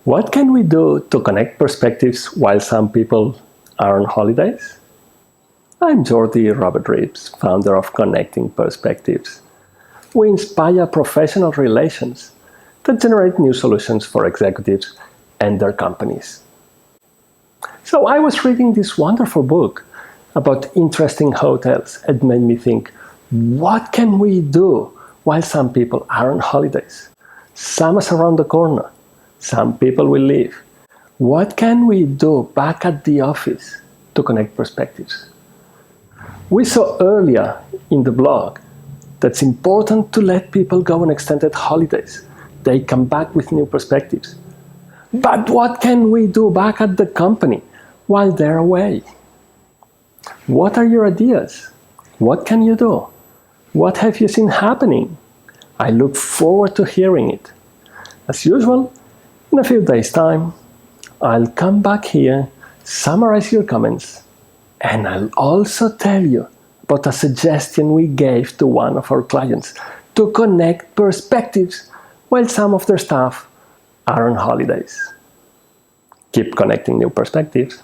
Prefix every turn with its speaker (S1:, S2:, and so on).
S1: What can we do to connect perspectives while some people are on holidays? I'm Jordi Robert Reeves, founder of Connecting Perspectives. We inspire professional relations that generate new solutions for executives and their companies. So I was reading this wonderful book about interesting hotels. It made me think, what can we do while some people are on holidays? Summer's around the corner. Some people will leave. What can we do back at the office to connect perspectives? We saw earlier in the blog that it's important to let people go on extended holidays. They come back with new perspectives. But what can we do back at the company while they're away? What are your ideas? What can you do? What have you seen happening? I look forward to hearing it. As usual, in a few days' time, I'll come back here, summarize your comments, and I'll also tell you about a suggestion we gave to one of our clients to connect perspectives while some of their staff are on holidays. Keep connecting new perspectives.